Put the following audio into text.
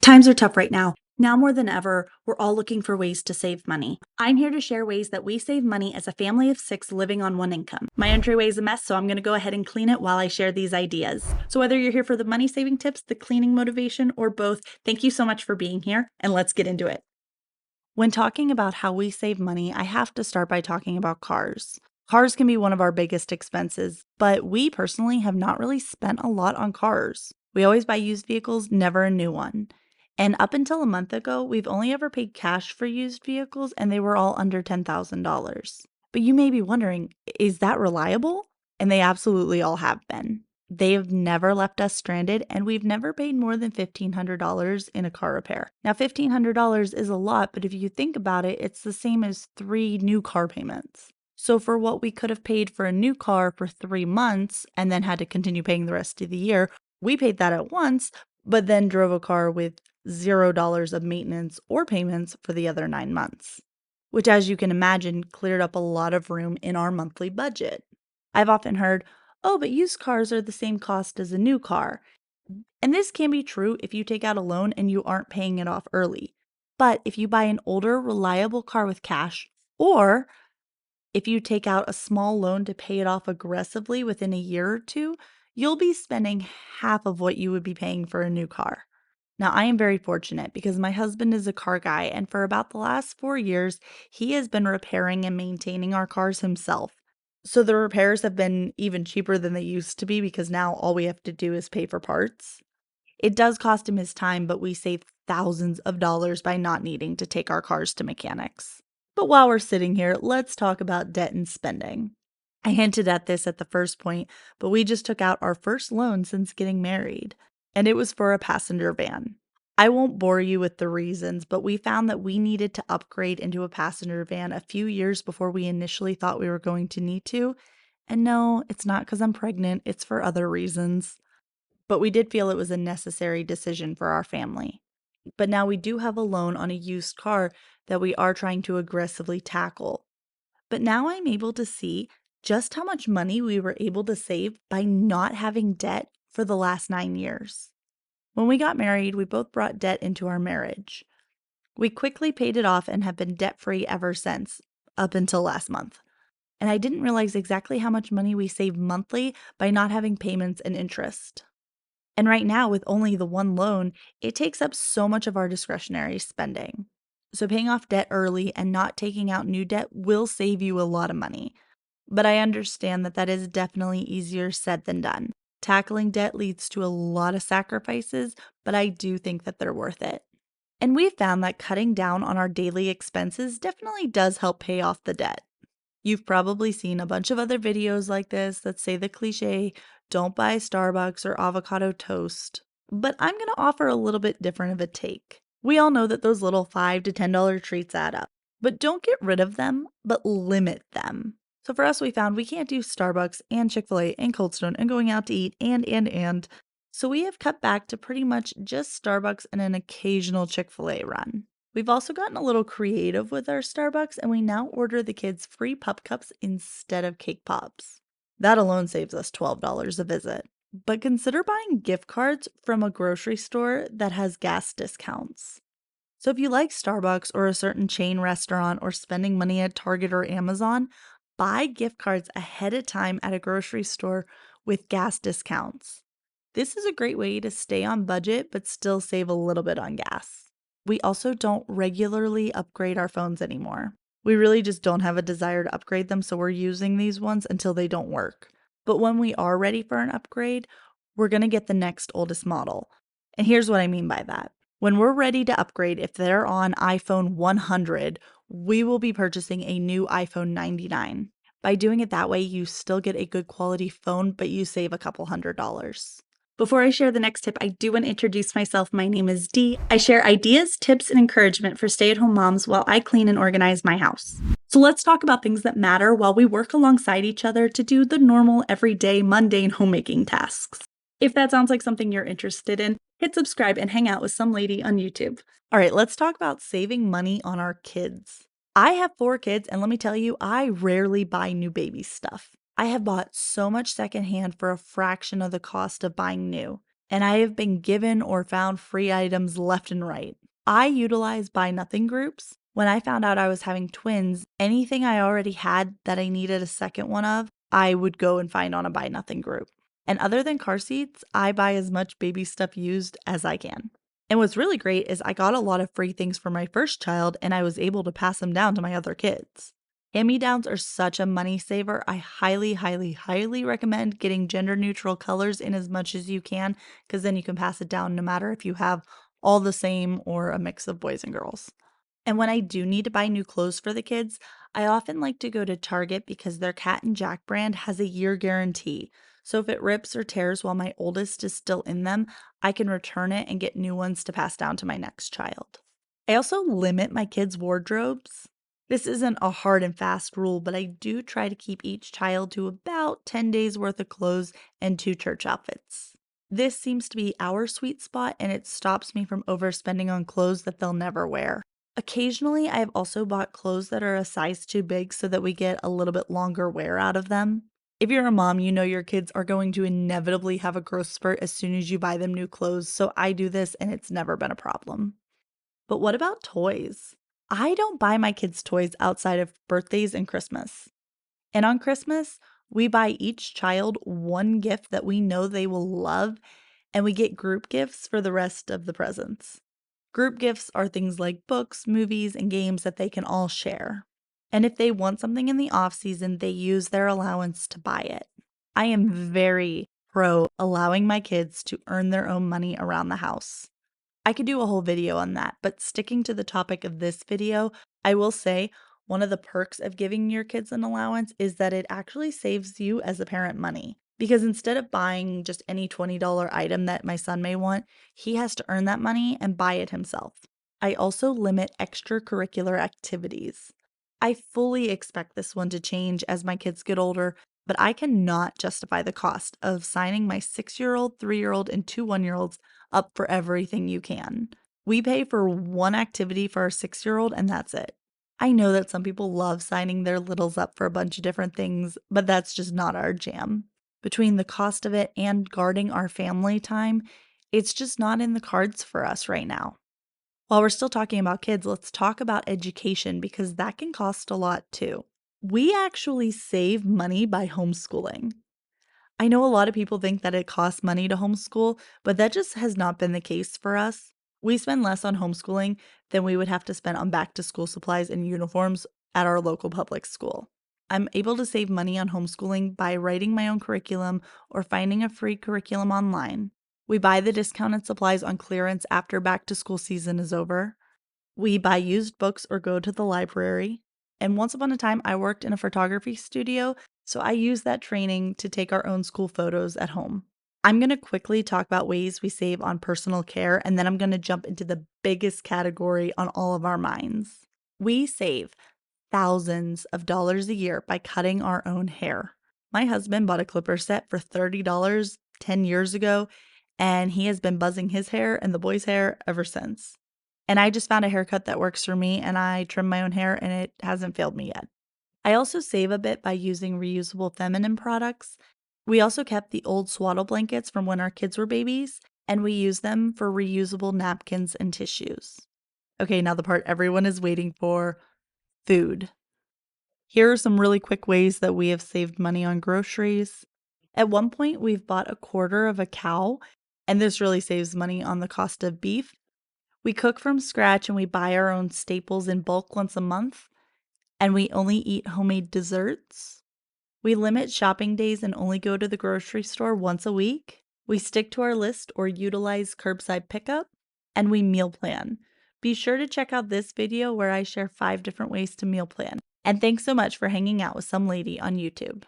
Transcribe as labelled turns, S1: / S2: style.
S1: Times are tough right now. Now more than ever, we're all looking for ways to save money. I'm here to share ways that we save money as a family of 6 living on one income. My entryway is a mess, so I'm going to go ahead and clean it while I share these ideas. So whether you're here for the money saving tips, the cleaning motivation, or both, thank you so much for being here, and let's get into it. When talking about how we save money, I have to start by talking about cars. Cars can be one of our biggest expenses, but we personally have not really spent a lot on cars. We always buy used vehicles, never a new one. And up until a month ago, we've only ever paid cash for used vehicles, and they were all under $10,000. But you may be wondering, is that reliable? And they absolutely all have been. They have never left us stranded, and we've never paid more than $1,500 in a car repair. Now, $1,500 is a lot, but if you think about it, it's the same as 3 new car payments. So, for what we could have paid for a new car for 3 months and then had to continue paying the rest of the year, we paid that at once, but then drove a car with $0 of maintenance or payments for the other 9 months, which, as you can imagine, cleared up a lot of room in our monthly budget. I've often heard, oh, but used cars are the same cost as a new car. And this can be true if you take out a loan and you aren't paying it off early. But if you buy an older, reliable car with cash, or if you take out a small loan to pay it off aggressively within a year or two, you'll be spending half of what you would be paying for a new car. Now, I am very fortunate because my husband is a car guy, and for about the last 4 years, he has been repairing and maintaining our cars himself. So the repairs have been even cheaper than they used to be because now all we have to do is pay for parts. It does cost him his time, but we save thousands of dollars by not needing to take our cars to mechanics. But while we're sitting here, let's talk about debt and spending. I hinted at this at the first point, but we just took out our first loan since getting married, and it was for a passenger van. I won't bore you with the reasons, but we found that we needed to upgrade into a passenger van a few years before we initially thought we were going to need to. And no, it's not because I'm pregnant, it's for other reasons. But we did feel it was a necessary decision for our family. But now we do have a loan on a used car that we are trying to aggressively tackle. But now I'm able to see just how much money we were able to save by not having debt for the last 9 years. When we got married, we both brought debt into our marriage. We quickly paid it off and have been debt free ever since, up until last month. And I didn't realize exactly how much money we save monthly by not having payments and interest. And right now, with only the one loan, it takes up so much of our discretionary spending. So, paying off debt early and not taking out new debt will save you a lot of money. But I understand that that is definitely easier said than done. Tackling debt leads to a lot of sacrifices, but I do think that they're worth it. And we've found that cutting down on our daily expenses definitely does help pay off the debt. You've probably seen a bunch of other videos like this that say the cliche, don't buy Starbucks or avocado toast. But I'm going to offer a little bit different of a take. We all know that those little $5 to $10 treats add up. But don't get rid of them, but limit them. So for us, we found we can't do Starbucks and Chick-fil-A and Cold Stone and going out to eat and. So we have cut back to pretty much just Starbucks and an occasional Chick-fil-A run. We've also gotten a little creative with our Starbucks, and we now order the kids free pup cups instead of cake pops. That alone saves us $12 a visit. But consider buying gift cards from a grocery store that has gas discounts. So if you like Starbucks or a certain chain restaurant or spending money at Target or Amazon, buy gift cards ahead of time at a grocery store with gas discounts. This is a great way to stay on budget but still save a little bit on gas. We also don't regularly upgrade our phones anymore. We really just don't have a desire to upgrade them, so we're using these ones until they don't work. But when we are ready for an upgrade, we're going to get the next oldest model. And here's what I mean by that. When we're ready to upgrade, if they're on iPhone 100, we will be purchasing a new iPhone 99. By doing it that way, you still get a good quality phone, but you save a couple $100s. Before I share the next tip, I do want to introduce myself. My name is Dee. I share ideas, tips, and encouragement for stay-at-home moms while I clean and organize my house. So let's talk about things that matter while we work alongside each other to do the normal, everyday, mundane homemaking tasks. If that sounds like something you're interested in, hit subscribe and hang out with some lady on YouTube. All right, let's talk about saving money on our kids. I have 4 kids, and let me tell you, I rarely buy new baby stuff. I have bought so much secondhand for a fraction of the cost of buying new. and I have been given or found free items left and right. I utilize buy nothing groups. When I found out I was having twins, anything I already had that I needed a second one of, I would go and find on a buy nothing group. And other than car seats, I buy as much baby stuff used as I can. And what's really great is I got a lot of free things for my first child and I was able to pass them down to my other kids. Hand-me-downs are such a money saver. I highly, highly, highly recommend getting gender neutral colors in as much as you can, because then you can pass it down no matter if you have all the same or a mix of boys and girls. And when I do need to buy new clothes for the kids, I often like to go to Target because their Cat and Jack brand has a year guarantee. So if it rips or tears while my oldest is still in them, I can return it and get new ones to pass down to my next child. I also limit my kids' wardrobes. This isn't a hard and fast rule, but I do try to keep each child to about 10 days worth of clothes and 2 church outfits. This seems to be our sweet spot and it stops me from overspending on clothes that they'll never wear. Occasionally, I have also bought clothes that are a size too big so that we get a little bit longer wear out of them. If you're a mom, you know your kids are going to inevitably have a growth spurt as soon as you buy them new clothes, so I do this and it's never been a problem. But what about toys? I don't buy my kids toys outside of birthdays and Christmas. And on Christmas, we buy each child one gift that we know they will love, and we get group gifts for the rest of the presents. Group gifts are things like books, movies, and games that they can all share. And if they want something in the off season, they use their allowance to buy it. I am very pro allowing my kids to earn their own money around the house. I could do a whole video on that, but sticking to the topic of this video, I will say one of the perks of giving your kids an allowance is that it actually saves you as a parent money. Because instead of buying just any $20 item that my son may want, he has to earn that money and buy it himself. I also limit extracurricular activities. I fully expect this one to change as my kids get older, but I cannot justify the cost of signing my 6-year-old, 3-year-old, and 2 1-year-olds up for everything you can. We pay for one activity for our 6-year-old, and that's it. I know that some people love signing their littles up for a bunch of different things, but that's just not our jam. Between the cost of it and guarding our family time, it's just not in the cards for us right now. While we're still talking about kids, let's talk about education because that can cost a lot too. We actually save money by homeschooling. I know a lot of people think that it costs money to homeschool, but that just has not been the case for us. We spend less on homeschooling than we would have to spend on back to school supplies and uniforms at our local public school. I'm able to save money on homeschooling by writing my own curriculum or finding a free curriculum online. We buy the discounted supplies on clearance after back to school season is over. We buy used books or go to the library. And once upon a time, I worked in a photography studio, so I use that training to take our own school photos at home. I'm going to quickly talk about ways we save on personal care, and then I'm going to jump into the biggest category on all of our minds. We save thousands of dollars a year by cutting our own hair. My husband bought a clipper set for $30 10 years ago, and he has been buzzing his hair and the boys' hair ever since. And I just found a haircut that works for me, and I trim my own hair, and it hasn't failed me yet. I also save a bit by using reusable feminine products. We also kept the old swaddle blankets from when our kids were babies, and we use them for reusable napkins and tissues. Okay, now the part everyone is waiting for, food. Here are some really quick ways that we have saved money on groceries. At one point, we've bought a quarter of a cow, and this really saves money on the cost of beef. We cook from scratch and we buy our own staples in bulk once a month, and we only eat homemade desserts. We limit shopping days and only go to the grocery store once a week. We stick to our list or utilize curbside pickup, and we meal plan. Be sure to check out this video where I share 5 different ways to meal plan. And thanks so much for hanging out with some lady on YouTube.